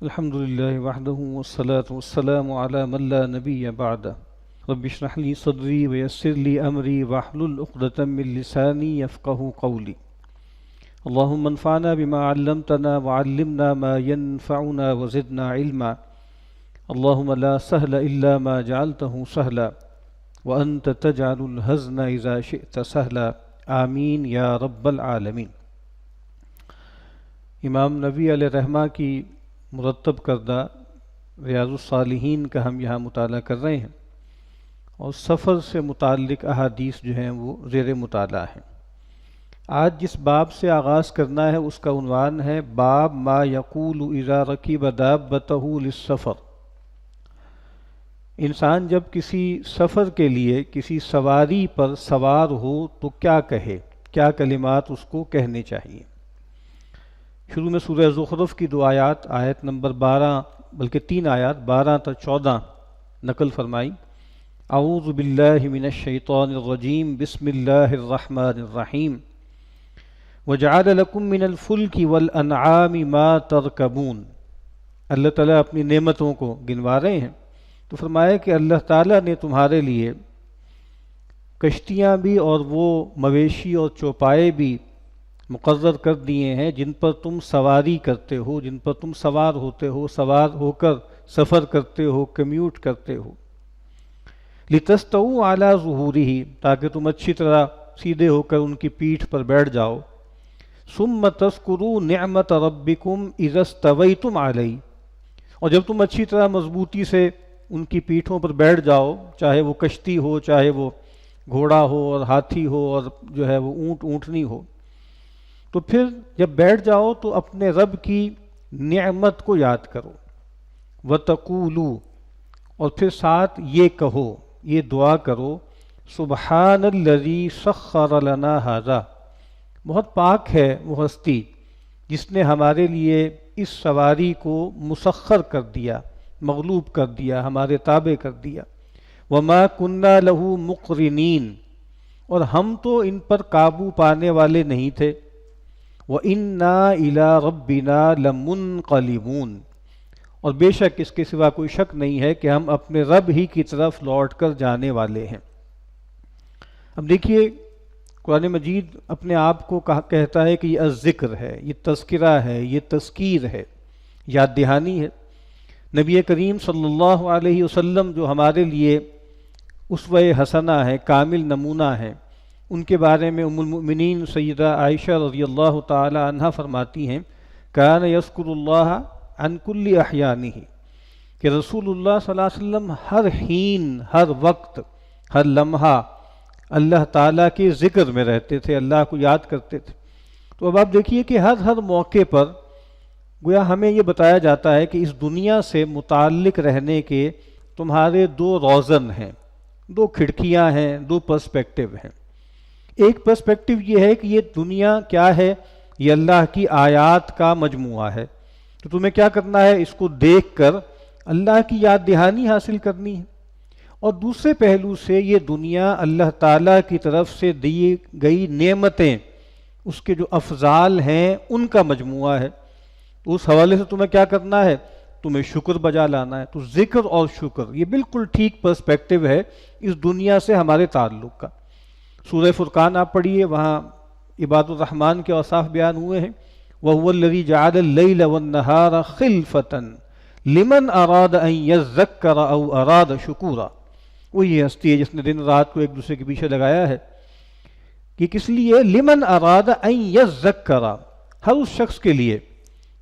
الحمد لله وحده والصلاة والسلام على من لا نبي بعده رب اشرح لي صدري ويسر لي أمري واحلل عقدة من لساني يفقهوا قولي اللهم انفعنا بما علمتنا وعلمنا ما ينفعنا وزدنا علما اللهم لا سهل إلا ما جعلته سهلا وأنت تجعل الحزن إذا شئت سهلا آمین یا رب العالمین۔ امام نووی علیہ رحمہ کی مرتب کردہ ریاض الصالحین کا ہم یہاں مطالعہ کر رہے ہیں، اور سفر سے متعلق احادیث جو ہیں وہ زیر مطالعہ ہیں۔ آج جس باب سے آغاز کرنا ہے اس کا عنوان ہے باب ما یقول اذا رکب دابتہ للسفر۔ انسان جب کسی سفر کے لیے کسی سواری پر سوار ہو تو کیا کہے، کیا کلمات اس کو کہنے چاہیے۔ شروع میں سورہ زخرف کی 2 آیات، آیت نمبر 12 بلکہ 3 آیات 12 تا 14 نقل فرمائی۔ اعوذ باللہ من الشیطان الرجیم بسم اللہ الرحمن الرحیم وجعل لکم من الفلک والانعام ما ترکبون۔ اللہ تعالیٰ اپنی نعمتوں کو گنوا رہے ہیں تو فرمایا کہ اللہ تعالیٰ نے تمہارے لیے کشتیاں بھی اور وہ مویشی اور چوپائے بھی مقرر کر دیے ہیں جن پر تم سواری کرتے ہو، جن پر تم سوار ہوتے ہو، سوار ہو کر سفر کرتے ہو، کمیوٹ کرتے ہو۔ لِتَسْتَوُوا عَلَى ظُهُورِهِ، تاکہ تم اچھی طرح سیدھے ہو کر ان کی پیٹھ پر بیٹھ جاؤ۔ ثُمَّ تَذْكُرُوا نِعْمَةَ رَبِّكُمْ إِذَا اسْتَوَيْتُمْ عَلَيْهِ، اور جب تم اچھی طرح مضبوطی سے ان کی پیٹھوں پر بیٹھ جاؤ، چاہے وہ کشتی ہو، چاہے وہ گھوڑا ہو اور ہاتھی ہو اور جو ہے وہ اونٹنی ہو، تو پھر جب بیٹھ جاؤ تو اپنے رب کی نعمت کو یاد کرو۔ وَتَقُولُوا، اور پھر ساتھ یہ کہو، یہ دعا کرو، سبحان الذی سخر لنا ھذا، بہت پاک ہے وہ ہستی جس نے ہمارے لیے اس سواری کو مسخر کر دیا، مغلوب کر دیا، ہمارے تابع کر دیا۔ وما کننا لہ مقرنین، اور ہم تو ان پر قابو پانے والے نہیں تھے۔ وَإِنَّا إِلَىٰ رَبِّنَا لَمُنْقَلِبُونَ، اور بے شک اس کے سوا کوئی شک نہیں ہے کہ ہم اپنے رب ہی کی طرف لوٹ کر جانے والے ہیں۔ اب دیکھیے قرآن مجید اپنے آپ کو کہتا ہے کہ یہ الذکر ہے، یہ تذکرہ ہے، یہ تذکیر ہے، یاد دہانی ہے۔ نبی کریم صلی اللہ علیہ وسلم جو ہمارے لیے اسوہ حسنہ ہے، کامل نمونہ ہیں، ان کے بارے میں ام المؤمنین سیدہ عائشہ رضی اللہ تعالی عنہا فرماتی ہیں کان یذکر اللہ عن کل احیانہ، کہ رسول اللہ صلی اللہ علیہ وسلم ہر حین، ہر وقت، ہر لمحہ اللہ تعالیٰ کے ذکر میں رہتے تھے، اللہ کو یاد کرتے تھے۔ تو اب آپ دیکھیے کہ ہر موقع پر گویا ہمیں یہ بتایا جاتا ہے کہ اس دنیا سے متعلق رہنے کے تمہارے 2 روزن ہیں، 2 کھڑکیاں ہیں، 2 پرسپیکٹیو ہیں۔ ایک پرسپیکٹیو یہ ہے کہ یہ دنیا کیا ہے، یہ اللہ کی آیات کا مجموعہ ہے، تو تمہیں کیا کرنا ہے، اس کو دیکھ کر اللہ کی یاد دہانی حاصل کرنی ہے۔ اور دوسرے پہلو سے یہ دنیا اللہ تعالیٰ کی طرف سے دی گئی نعمتیں، اس کے جو افضال ہیں ان کا مجموعہ ہے، تو اس حوالے سے تمہیں کیا کرنا ہے، تمہیں شکر بجا لانا ہے۔ تو ذکر اور شکر یہ بالکل ٹھیک پرسپیکٹیو ہے اس دنیا سے ہمارے تعلق کا۔ سورہ فرقان آپ پڑھیے، وہاں عباد الرحمن کے اوصاف بیان ہوئے ہیں۔ وَهُوَ الَّذِي جَعَلَ اللَّيْلَ وَالنَّهَارَ خِلْفَةً لِمَنْ أَرَادَ أَن يَذَّكَّرَ أَوْ أَرَادَ شُكُورًا، وہی ہستی ہے جس نے دن رات کو ایک دوسرے کے پیچھے لگایا ہے کہ کس لیے، لِمَنْ أَرَادَ أَن يَذَّكَّرَ، ہر اس شخص کے لیے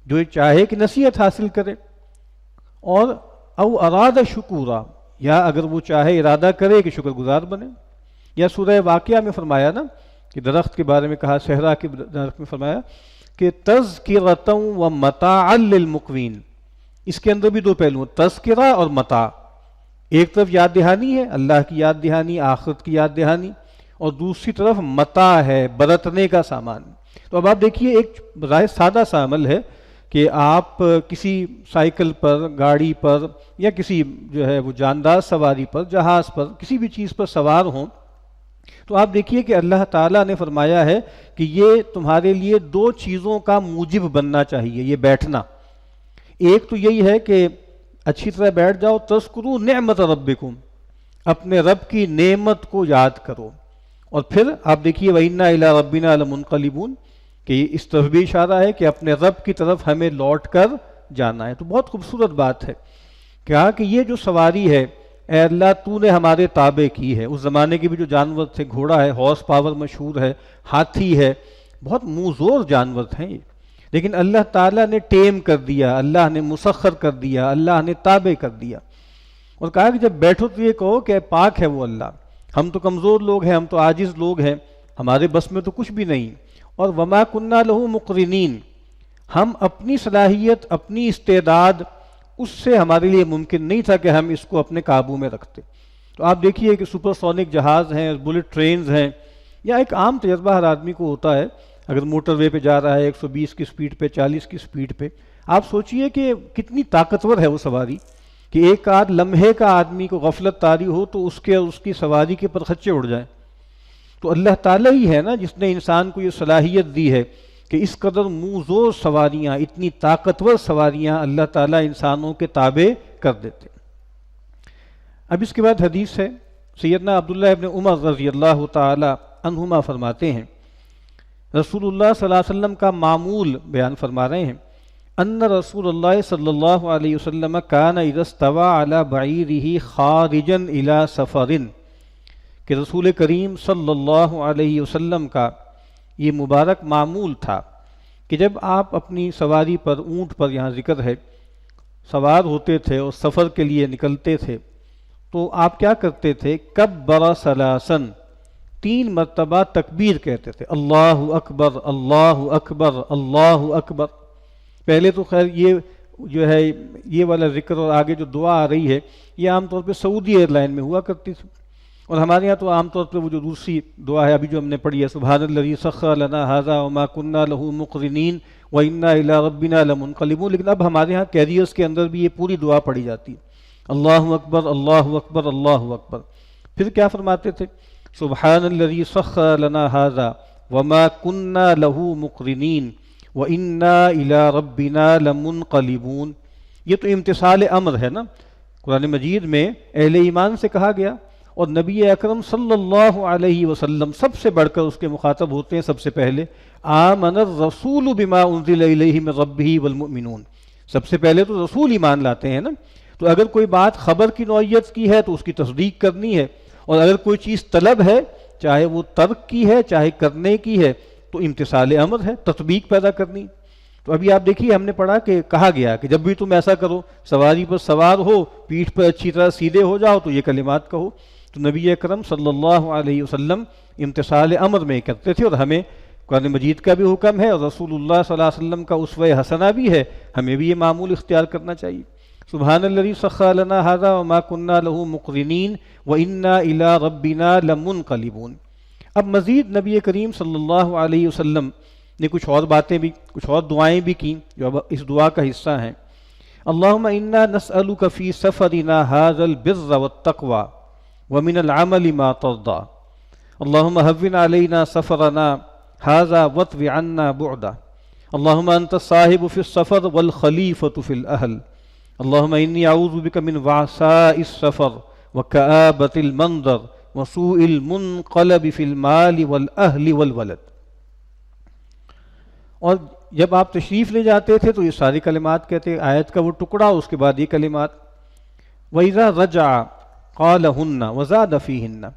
جو چاہے کہ نصیحت حاصل کرے، اور او اراد شکورا، یا اگر وہ چاہے ارادہ کرے کہ شکر گزار بنے۔ یا سورہ واقعہ میں فرمایا نا کہ درخت کے بارے میں کہا، صحرا کے درخت میں فرمایا کہ تذکرۃ و متاعا للمقوین، اس کے اندر بھی 2 پہلو ہیں، تذکرہ اور متاع۔ ایک طرف یاد دہانی ہے، اللہ کی یاد دہانی، آخرت کی یاد دہانی، اور دوسری طرف متاع ہے، برتنے کا سامان۔ تو اب آپ دیکھیے ایک بظاہر سادہ سا عمل ہے کہ آپ کسی سائیکل پر، گاڑی پر، یا کسی جو ہے وہ جاندار سواری پر، جہاز پر، کسی بھی چیز پر سوار ہوں، تو آپ دیکھیے کہ اللہ تعالیٰ نے فرمایا ہے کہ یہ تمہارے لیے 2 چیزوں کا موجب بننا چاہیے، یہ بیٹھنا۔ ایک تو یہی ہے کہ اچھی طرح بیٹھ جاؤ، تذکروا نعمت ربکم، اپنے رب کی نعمت کو یاد کرو، اور پھر آپ دیکھیے وَإِنَّا إِلَىٰ رَبِّنَا لَمُنْقَلِبُونَ کہ اس طرف بھی اشارہ ہے کہ اپنے رب کی طرف ہمیں لوٹ کر جانا ہے۔ تو بہت خوبصورت بات ہے، کہا کہ یہ جو سواری ہے اے اللہ تو نے ہمارے تابع کی ہے۔ اس زمانے کے بھی جو جانور تھے، گھوڑا ہے، ہارس پاور مشہور ہے، ہاتھی ہے، بہت منہ زور جانور ہیں یہ، لیکن اللہ تعالیٰ نے ٹیم کر دیا، اللہ نے مسخر کر دیا، اللہ نے تابع کر دیا، اور کہا کہ جب بیٹھو تو یہ کہو کہ پاک ہے وہ اللہ، ہم تو کمزور لوگ ہیں، ہم تو عاجز لوگ ہیں، ہمارے بس میں تو کچھ بھی نہیں، اور وما کننا لہو مقرنین، ہم اپنی صلاحیت، اپنی استعداد، اس سے ہمارے لیے ممکن نہیں تھا کہ ہم اس کو اپنے قابو میں رکھتے۔ تو آپ دیکھیے کہ سپر سونک جہاز ہیں، بلٹ ٹرینز ہیں، یا ایک عام تجربہ ہر آدمی کو ہوتا ہے، اگر موٹر وے پہ جا رہا ہے 120 کی سپیڈ پہ، 40 کی سپیڈ پہ، آپ سوچئے کہ کتنی طاقتور ہے وہ سواری، کہ ایک آدھ لمحے کا آدمی کو غفلت طاری ہو تو اس کی سواری کے پرخچے اڑ جائیں۔ تو اللہ تعالیٰ ہی ہے نا جس نے انسان کو یہ صلاحیت دی ہے کہ اس قدر منہ زور سواریاں، اتنی طاقتور سواریاں اللہ تعالیٰ انسانوں کے تابع کر دیتے۔ اب اس کے بعد حدیث ہے، سیدنا عبداللہ ابن عمر رضی اللہ تعالی عنہما فرماتے ہیں، رسول اللہ صلی اللہ علیہ وسلم کا معمول بیان فرما رہے ہیں، ان رسول اللہ صلی اللہ علیہ وسلم کان اذا استوى علی بعیرہ خارجا الی سفر، کہ رسول کریم صلی اللہ علیہ وسلم کا یہ مبارک معمول تھا کہ جب آپ اپنی سواری پر، اونٹ پر یہاں ذکر ہے، سوار ہوتے تھے اور سفر کے لیے نکلتے تھے تو آپ کیا کرتے تھے، کبر ثلاثاً، 3 مرتبہ تکبیر کہتے تھے، اللہ اکبر اللہ اکبر اللہ اکبر۔ پہلے تو خیر یہ جو ہے یہ والا ذکر اور آگے جو دعا آ رہی ہے یہ عام طور پہ سعودی ایئر لائن میں ہوا کرتی تھی، اور ہمارے یہاں تو عام طور پہ وہ جو دوسری دعا ہے ابھی جو ہم نے پڑھی ہے، سبحان الذی سخر لنا ھذا وما كنا له مقرنین وانا الى ربنا لمنقلبون، لیکن اب ہمارے یہاں کیریئرز کے اندر بھی یہ پوری دعا پڑھی جاتی ہے، اللہ اکبر اللہ اکبر اللہ اکبر۔ پھر کیا فرماتے تھے، سبحان الذی سخر لنا ھذا وما كنا له مقرنین وانا الى ربنا لمنقلبون۔ یہ تو امتثال امر ہے نا، قرآن مجید میں اہل ایمان سے کہا گیا، اور نبی اکرم صلی اللہ علیہ وسلم سب سے بڑھ کر اس کے مخاطب ہوتے ہیں سب سے پہلے، آمن الرسول بما انزل الیہ من ربہ والمؤمنون، سب سے پہلے تو رسول ایمان لاتے ہیں نا، تو اگر کوئی بات خبر کی نوعیت کی ہے تو اس کی تصدیق کرنی ہے، اور اگر کوئی چیز طلب ہے چاہے وہ ترک کی ہے چاہے کرنے کی ہے تو امتثال امر ہے، تطبیق پیدا کرنی۔ تو ابھی آپ دیکھیے ہم نے پڑھا کہ کہا گیا کہ جب بھی تم ایسا کرو، سواری پر سوار ہو، پیٹھ پر اچھی طرح سیدھے ہو جاؤ تو یہ کلمات کہو۔ تو نبی اکرم صلی اللہ علیہ وسلم امتثال امر میں کرتے تھے، اور ہمیں قرآن مجید کا بھی حکم ہے اور رسول اللہ صلی اللہ علیہ وسلم کا اسوہ حسنہ بھی ہے، ہمیں بھی یہ معمول اختیار کرنا چاہیے۔ سبحان الذی سخر لنا ھذا وما كنا له مقرنین وانا الی ربنا لمنقلبون۔ اب مزید نبی کریم صلی اللہ علیہ وسلم نے کچھ اور باتیں بھی، کچھ اور دعائیں بھی کیں جو اب اس دعا کا حصہ ہیں۔ اللہم انا نسألک فی سفرنا ھذا البر والتقوى ومن العمل ما ترضى اللہم هون علینا سفرنا ھذا واطو عنا بعده اللہم انت الصاحب فی السفر والخلیفۃ فی الاہل اللہم انی اعوذ بک من وعثاء السفر وکآبۃ المنظر وسوء المنقلب فی المال والاہل والولد۔ اور جب آپ تشریف لے جاتے تھے تو یہ ساری کلمات کہتے، آیت کا وہ ٹکڑا اس کے بعد یہ کلمات، وَإِذَا رَجَعَ قَالَهُنَّ وَزَادَ فِيهِنَّ،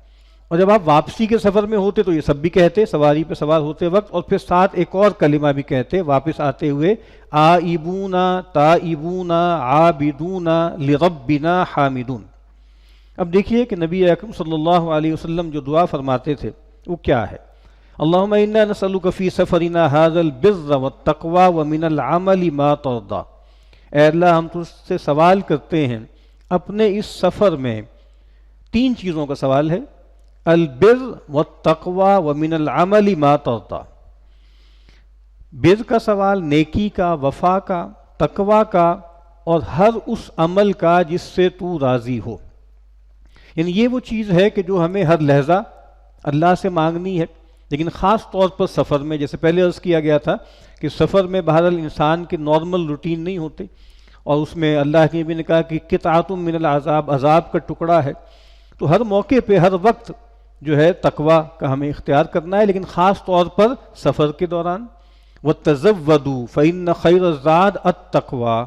اور جب آپ واپسی کے سفر میں ہوتے تو یہ سب بھی کہتے سواری پہ سوار ہوتے وقت، اور پھر ساتھ ایک اور کلمہ بھی کہتے واپس آتے ہوئے، آئبون تائبون عابدون لربنا حامدون۔ اب دیکھیے کہ نبی اکرم صلی اللہ علیہ وسلم جو دعا فرماتے تھے وہ کیا ہے، اللہم انا نسألک فی سفرنا ھذا البر والتقوى ومن العمل ما ترضى، اے اللہ ہم تجھ سے سوال کرتے ہیں اپنے اس سفر میں 3 چیزوں کا سوال ہے، البر والتقوى ومن العمل ما ترضى، بر کا سوال نیکی کا، وفا کا، تقوی کا، اور ہر اس عمل کا جس سے تو راضی ہو، یعنی یہ وہ چیز ہے کہ جو ہمیں ہر لحظہ اللہ سے مانگنی ہے، لیکن خاص طور پر سفر میں، جیسے پہلے عرض کیا گیا تھا کہ سفر میں بہرحال انسان کے نارمل روٹین نہیں ہوتے، اور اس میں اللہ کے نبی نے کہا کہ قطعۃ من العذاب، عذاب کا ٹکڑا ہے۔ تو ہر موقع پہ ہر وقت جو ہے تقوی کا ہمیں اختیار کرنا ہے، لیکن خاص طور پر سفر کے دوران۔ وَتَزَوَّدُوا فَإِنَّ خَيْرَ الزَّادِ التَّقْوَىٰ،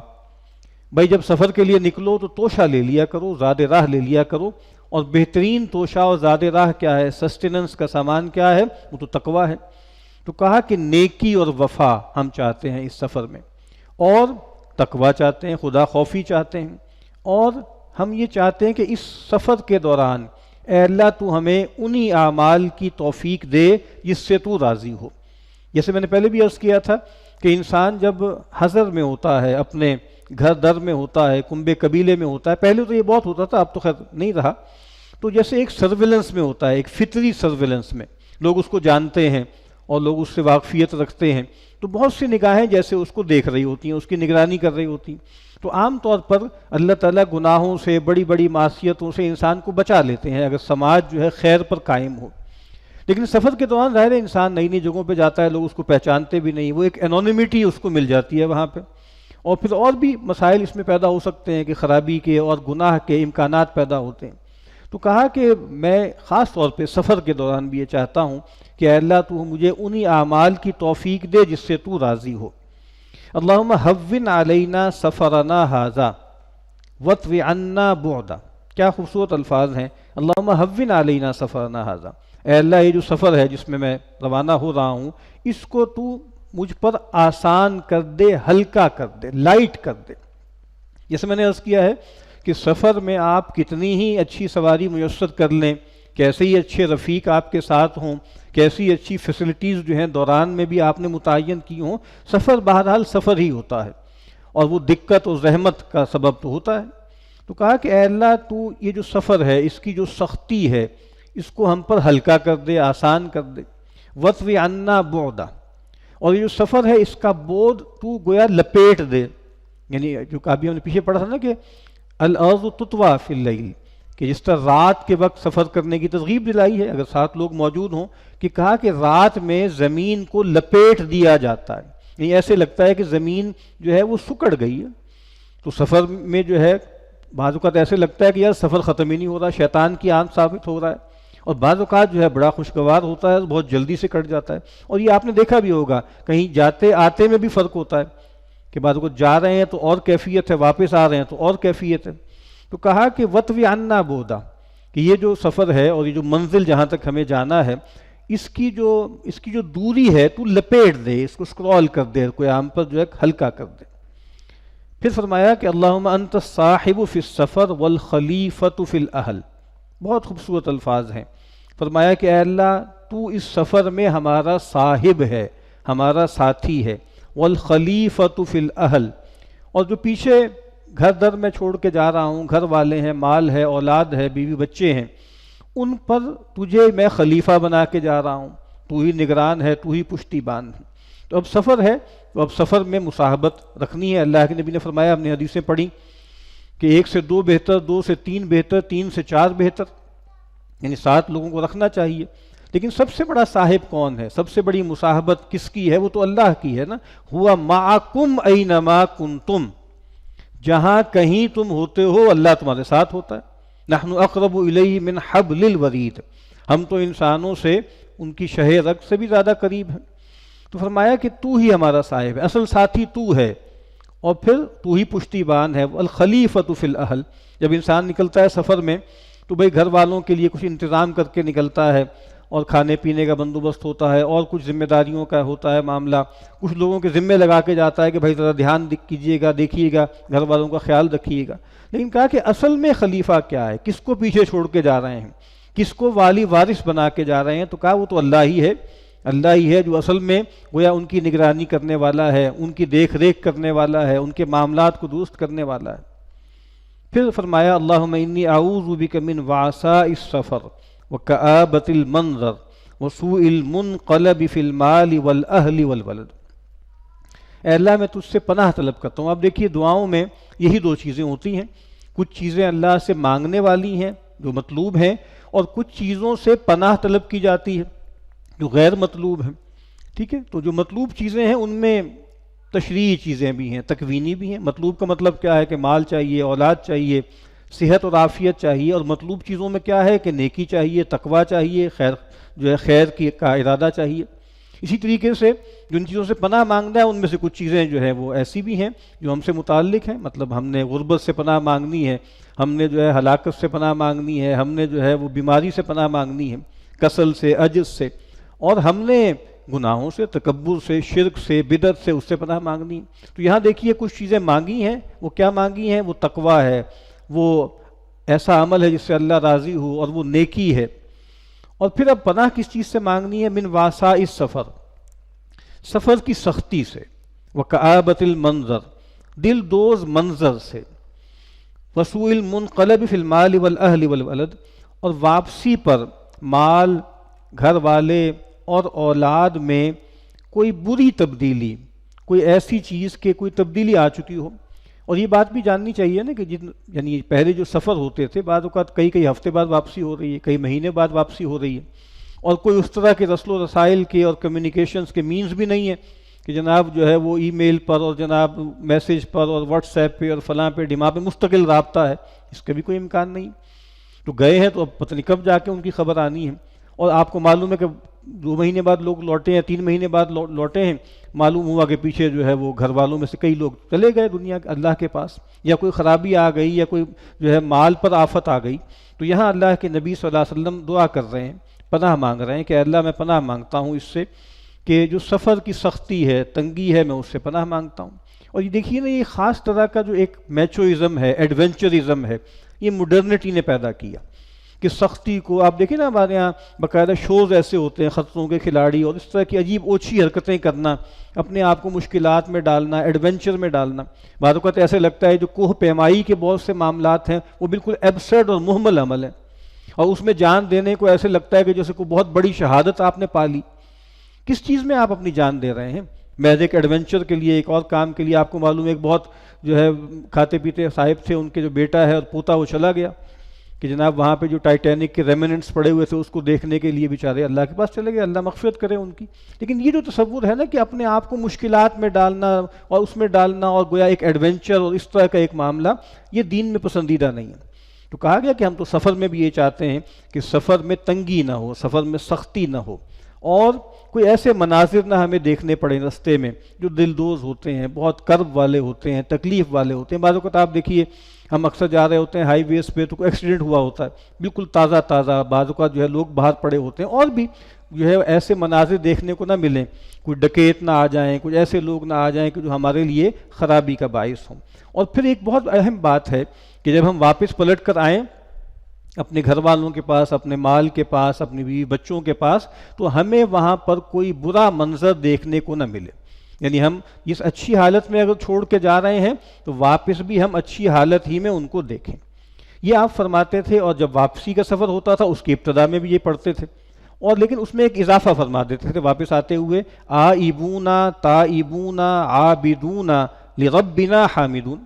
بھائی جب سفر کے لیے نکلو تو توشہ لے لیا کرو، زاد راہ لے لیا کرو، اور بہترین توشہ اور زاد راہ کیا ہے، سسٹیننس کا سامان کیا ہے، وہ تو تقویٰ ہے۔ تو کہا کہ نیکی اور وفا ہم چاہتے ہیں اس سفر میں، اور تقویٰ چاہتے ہیں، خدا خوفی چاہتے ہیں، اور ہم یہ چاہتے ہیں کہ اس سفر کے دوران اے اللہ تو ہمیں انہی اعمال کی توفیق دے جس سے تو راضی ہو۔ جیسے میں نے پہلے بھی عرض کیا تھا کہ انسان جب حضر میں ہوتا ہے، اپنے گھر در میں ہوتا ہے، کنبے قبیلے میں ہوتا ہے، پہلے تو یہ بہت ہوتا تھا، اب تو خیر نہیں رہا، تو جیسے ایک سرویلنس میں ہوتا ہے، ایک فطری سرویلنس میں لوگ اس کو جانتے ہیں اور لوگ اس سے واقفیت رکھتے ہیں، تو بہت سی نگاہیں جیسے اس کو دیکھ رہی ہوتی ہیں، اس کی نگرانی کر رہی ہوتی ہیں۔ تو عام طور پر اللہ تعالیٰ گناہوں سے، بڑی بڑی معصیتوں سے انسان کو بچا لیتے ہیں اگر سماج جو ہے خیر پر قائم ہو۔ لیکن سفر کے دوران ظاہر ہے انسان نئی نئی جگہوں پہ جاتا ہے، لوگ اس کو پہچانتے بھی نہیں، وہ ایک انونیمٹی اس کو مل جاتی ہے وہاں پہ، اور پھر اور بھی مسائل اس میں پیدا ہو سکتے ہیں کہ خرابی کے اور گناہ کے امکانات پیدا ہوتے ہیں۔ تو کہا کہ میں خاص طور پہ سفر کے دوران بھی یہ چاہتا ہوں کہ اے اللہ تو مجھے انہی اعمال کی توفیق دے جس سے تو راضی ہو۔ اللہم ہون علینا سفرنا ھذا واطوی عنا بعدا، کیا خوبصورت الفاظ ہیں، اللہم ہون علینا سفرنا ھذا، اے اللہ یہ جو سفر ہے جس میں روانہ ہو رہا ہوں، اس کو تو مجھ پر آسان کر دے، ہلکا کر دے، لائٹ کر دے۔ جیسے میں نے عرض کیا ہے کہ سفر میں آپ کتنی ہی اچھی سواری میسر کر لیں، کیسے ہی اچھے رفیق آپ کے ساتھ ہوں، کیسی اچھی فیسلٹیز جو ہیں دوران میں بھی آپ نے متعین کی ہوں، سفر بہرحال سفر ہی ہوتا ہے، اور وہ دقت اور زحمت کا سبب تو ہوتا ہے۔ تو کہا کہ اے اللہ تو یہ جو سفر ہے، اس کی جو سختی ہے، اس کو ہم پر ہلکا کر دے، آسان کر دے۔ وَاطْوِ عَنَّا بُعْدًا، اور یہ جو سفر ہے اس کا بودھ تو گویا لپیٹ دے، یعنی جو ابھی ہم نے پیچھے پڑھا تھا نا کہ الارض تطویٰ فی اللیل، کہ جس طرح رات کے وقت سفر کرنے کی ترغیب دلائی ہے اگر ساتھ لوگ موجود ہوں، کہ کہا کہ رات میں زمین کو لپیٹ دیا جاتا ہے، یعنی ایسے لگتا ہے کہ زمین جو ہے وہ سکڑ گئی ہے۔ تو سفر میں جو ہے بعض اوقات ایسے لگتا ہے کہ یار سفر ختم ہی نہیں ہو رہا، شیطان کی آنکھ ثابت ہو رہا ہے، اور بعض اوقات جو ہے بڑا خوشگوار ہوتا ہے، بہت جلدی سے کٹ جاتا ہے۔ اور یہ آپ نے دیکھا بھی ہوگا، کہیں جاتے آتے میں بھی فرق ہوتا ہے کہ بعض اوقات جا رہے ہیں تو اور کیفیت ہے، واپس آ رہے ہیں تو اور کیفیت ہے۔ تو کہا کہ وَاطْوِ عَنَّا بُعْدًا، کہ یہ جو سفر ہے اور یہ جو منزل جہاں تک ہمیں جانا ہے، اس کی جو دوری ہے تو لپیٹ دے، اس کو سکرول کر دے، کوئی عام پر جو ہے ہلکا کر دے۔ پھر فرمایا کہ اللہم انت الصاحب فی السفر والخلیفۃ فی الاہل، بہت خوبصورت الفاظ ہیں۔ فرمایا کہ اے اللہ تو اس سفر میں ہمارا صاحب ہے، ہمارا ساتھی ہے، والخلیفۃ فی الاہل، اور جو پیچھے گھر در میں چھوڑ کے جا رہا ہوں، گھر والے ہیں، مال ہے، اولاد ہے، بیوی بچے ہیں، ان پر تجھے میں خلیفہ بنا کے جا رہا ہوں، تو ہی نگران ہے، تو ہی پشتی بان ہے۔ تو اب سفر ہے، تو اب سفر میں مصاحبت رکھنی ہے۔ اللہ کے نبی نے فرمایا، ہم نے حدیثیں پڑھی کہ 1 سے 2 بہتر، 2 سے 3 بہتر، 3 سے 4 بہتر، یعنی 7 لوگوں کو رکھنا چاہیے۔ لیکن سب سے بڑا صاحب کون ہے، سب سے بڑی مصاحبت کس کی ہے؟ وہ تو اللہ کی ہے نا۔ ہوا معکم اینما کنتم، جہاں کہیں تم ہوتے ہو اللہ تمہارے ساتھ ہوتا ہے۔ نحن اقرب الیہ من حبل الورید، ہم تو انسانوں سے ان کی شہ رگ سے بھی زیادہ قریب ہیں۔ تو فرمایا کہ تو ہی ہمارا صاحب ہے، اصل ساتھی تو ہے، اور پھر تو ہی پشتی بان ہے۔ والخلیفۃ فی الاہل، جب انسان نکلتا ہے سفر میں تو بھئی گھر والوں کے لیے کچھ انتظام کر کے نکلتا ہے، اور کھانے پینے کا بندوبست ہوتا ہے، اور کچھ ذمہ داریوں کا ہوتا ہے معاملہ، کچھ لوگوں کے ذمے لگا کے جاتا ہے کہ بھائی ذرا دھیان کیجیے گا، دیکھیے گا، گھر والوں کا خیال رکھیے گا۔ لیکن کہا کہ اصل میں خلیفہ کیا ہے، کس کو پیچھے چھوڑ کے جا رہے ہیں، کس کو والی وارث بنا کے جا رہے ہیں؟ تو کہا وہ تو اللہ ہی ہے، اللہ ہی ہے جو اصل میں گویا ان کی نگرانی کرنے والا ہے، ان کی دیکھ ریکھ کرنے والا ہے، ان کے معاملات کو درست کرنے والا ہے۔ پھر فرمایا اللہم انی اعوذ بک من وعثاء السفر وکآبۃ المنظر وسوء المنقلب فی المال والاہل والولد، اے اللہ میں تجھ سے پناہ طلب کرتا ہوں۔ اب دیکھیے دعاؤں میں یہی 2 چیزیں ہوتی ہیں، کچھ چیزیں اللہ سے مانگنے والی ہیں جو مطلوب ہیں، اور کچھ چیزوں سے پناہ طلب کی جاتی ہے جو غیر مطلوب ہیں، ٹھیک ہے؟ تو جو مطلوب چیزیں ہیں ان میں تشریعی چیزیں بھی ہیں، تکوینی بھی ہیں۔ مطلوب کا مطلب کیا ہے کہ مال چاہیے، اولاد چاہیے، صحت اور عافیت چاہیے، اور مطلوب چیزوں میں کیا ہے کہ نیکی چاہیے، تقوی چاہیے، خیر کا ارادہ چاہیے۔ اسی طریقے سے جن چیزوں سے پناہ مانگنا ہے ان میں سے کچھ چیزیں جو ہے وہ ایسی بھی ہیں جو ہم سے متعلق ہیں، مطلب ہم نے غربت سے پناہ مانگنی ہے، ہم نے جو ہے ہلاکت سے پناہ مانگنی ہے، ہم نے جو ہے وہ بیماری سے پناہ مانگنی ہے، کسل سے، عجز سے، اور ہم نے گناہوں سے، تکبر سے، شرک سے، بدعت سے، اس سے پناہ مانگنی ہے۔ تو یہاں دیکھیے کچھ چیزیں مانگی ہیں، وہ کیا مانگی ہیں؟ وہ تقوی ہے، وہ ایسا عمل ہے جس سے اللہ راضی ہو، اور وہ نیکی ہے۔ اور پھر اب پناہ کس چیز سے مانگنی ہے؟ من واساء السفر، سفر کی سختی سے، وکآبۃ المنظر، دل دوز منظر سے، وسوء المنقلب فی المال والاہل والولد، اور واپسی پر مال، گھر والے اور اولاد میں کوئی بری تبدیلی، کوئی ایسی چیز کہ کوئی تبدیلی آ چکی ہو۔ اور یہ بات بھی جاننی چاہیے نا کہ یعنی پہلے جو سفر ہوتے تھے بعض اوقات کئی ہفتے بعد واپسی ہو رہی ہے، کئی مہینے بعد واپسی ہو رہی ہے، اور کوئی اس طرح کے رسل و رسائل کے اور کمیونیکیشنز کے مینز بھی نہیں ہیں کہ جناب جو ہے وہ ای میل پر اور جناب میسیج پر اور واٹس ایپ پہ اور فلاں پہ ڈماغ پہ مستقل رابطہ ہے، اس کا بھی کوئی امکان نہیں۔ تو گئے ہیں تو اب پتہ نہیں کب جا کے ان کی خبر آنی ہے، اور آپ کو معلوم ہے کہ 2 مہینے بعد لوگ لوٹے ہیں، 3 مہینے بعد لوٹے ہیں، معلوم ہوا کہ پیچھے جو ہے وہ گھر والوں میں سے کئی لوگ چلے گئے دنیا کے اللہ کے پاس، یا کوئی خرابی آ گئی، یا کوئی جو ہے مال پر آفت آ گئی۔ تو یہاں اللہ کے نبی صلی اللہ علیہ وسلم دعا کر رہے ہیں، پناہ مانگ رہے ہیں کہ اللہ میں پناہ مانگتا ہوں اس سے کہ جو سفر کی سختی ہے، تنگی ہے، میں اس سے پناہ مانگتا ہوں۔ اور یہ دیکھیے نا، یہ خاص طرح کا جو ایک میچوئزم ہے، ایڈونچرزم ہے، یہ مڈرنٹی نے پیدا کیا کہ سختی کو آپ دیکھیں نا، ہمارے یہاں باقاعدہ شوز ایسے ہوتے ہیں، خطروں کے کھلاڑی، اور اس طرح کی عجیب اوچھی حرکتیں کرنا، اپنے آپ کو مشکلات میں ڈالنا، ایڈونچر میں ڈالنا۔ بعض اوقات ایسے لگتا ہے جو کوہ پیمائی کے بہت سے معاملات ہیں وہ بالکل ایبسرڈ اور محمل عمل ہے، اور اس میں جان دینے کو ایسے لگتا ہے کہ جیسے کوئی بہت بڑی شہادت آپ نے پا لی۔ کس چیز میں آپ اپنی جان دے رہے ہیں؟ محض ایک ایڈونچر کے لیے، ایک اور کام کے لیے۔ آپ کو معلوم ہے ایک بہت جو ہے کھاتے پیتے صاحب تھے، ان کے جو بیٹا ہے اور پوتا وہ چلا گیا کہ جناب وہاں پہ جو ٹائٹینک کے ریمننٹس پڑے ہوئے تھے اس کو دیکھنے کے لیے بیچارے اللہ کے پاس چلے گئے، اللہ مغفرت کرے ان کی۔ لیکن یہ جو تصور ہے نا کہ اپنے آپ کو مشکلات میں ڈالنا اور اس میں ڈالنا اور گویا ایک ایڈونچر اور اس طرح کا ایک معاملہ، یہ دین میں پسندیدہ نہیں ہے۔ تو کہا گیا کہ ہم تو سفر میں بھی یہ چاہتے ہیں کہ سفر میں تنگی نہ ہو، سفر میں سختی نہ ہو، اور کوئی ایسے مناظر نہ ہمیں دیکھنے پڑے رستے میں جو دلدوز ہوتے ہیں، بہت کرب والے ہوتے ہیں، تکلیف والے ہوتے ہیں۔ بعض اوقات آپ دیکھیے ہم اکثر جا رہے ہوتے ہیں ہائی ویز پہ تو کوئی ایکسیڈنٹ ہوا ہوتا ہے، بالکل تازہ تازہ، بعض اوقات جو ہے لوگ باہر پڑے ہوتے ہیں، اور بھی جو ہے ایسے مناظر دیکھنے کو نہ ملیں، کوئی ڈکیت نہ آ جائیں، کچھ ایسے لوگ نہ آ جائیں کہ جو ہمارے لیے خرابی کا باعث ہوں۔ اور پھر ایک بہت اہم بات ہے کہ جب ہم واپس پلٹ کر آئیں اپنے گھر والوں کے پاس، اپنے مال کے پاس، اپنی بیوی بچوں کے پاس، تو ہمیں وہاں پر کوئی برا منظر دیکھنے کو نہ ملے۔ یعنی ہم اس اچھی حالت میں اگر چھوڑ کے جا رہے ہیں تو واپس بھی ہم اچھی حالت ہی میں ان کو دیکھیں، یہ آپ فرماتے تھے۔ اور جب واپسی کا سفر ہوتا تھا اس کی ابتدا میں بھی یہ پڑھتے تھے، اور لیکن اس میں ایک اضافہ فرما دیتے تھے واپس آتے ہوئے، آئبونا تائبونا عابدونا لربنا حامدون،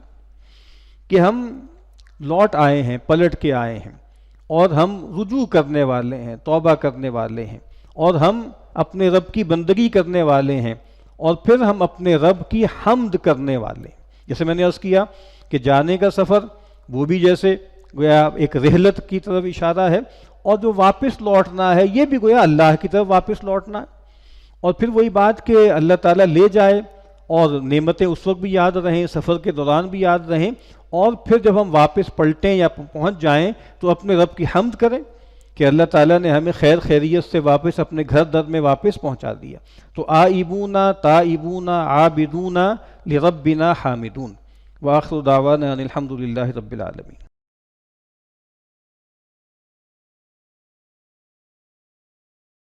کہ ہم لوٹ آئے ہیں، پلٹ کے آئے ہیں، اور ہم رجوع کرنے والے ہیں، توبہ کرنے والے ہیں، اور ہم اپنے رب کی بندگی کرنے والے ہیں، اور پھر ہم اپنے رب کی حمد کرنے والے ہیں۔ جیسے میں نے عرض کیا کہ جانے کا سفر وہ بھی جیسے گویا ایک رحلت کی طرف اشارہ ہے، اور جو واپس لوٹنا ہے یہ بھی گویا اللہ کی طرف واپس لوٹنا ہے۔ اور پھر وہی بات کہ اللہ تعالیٰ لے جائے اور نعمتیں اس وقت بھی یاد رہیں، سفر کے دوران بھی یاد رہیں، اور پھر جب ہم واپس پلٹیں یا پہنچ جائیں تو اپنے رب کی حمد کریں کہ اللہ تعالیٰ نے ہمیں خیر خیریت سے واپس اپنے گھر در میں واپس پہنچا دیا۔ تو آئبونا تائبونا عابدونا لربنا حامدون۔ وآخر دعوانا ان الحمد للہ رب العالمین۔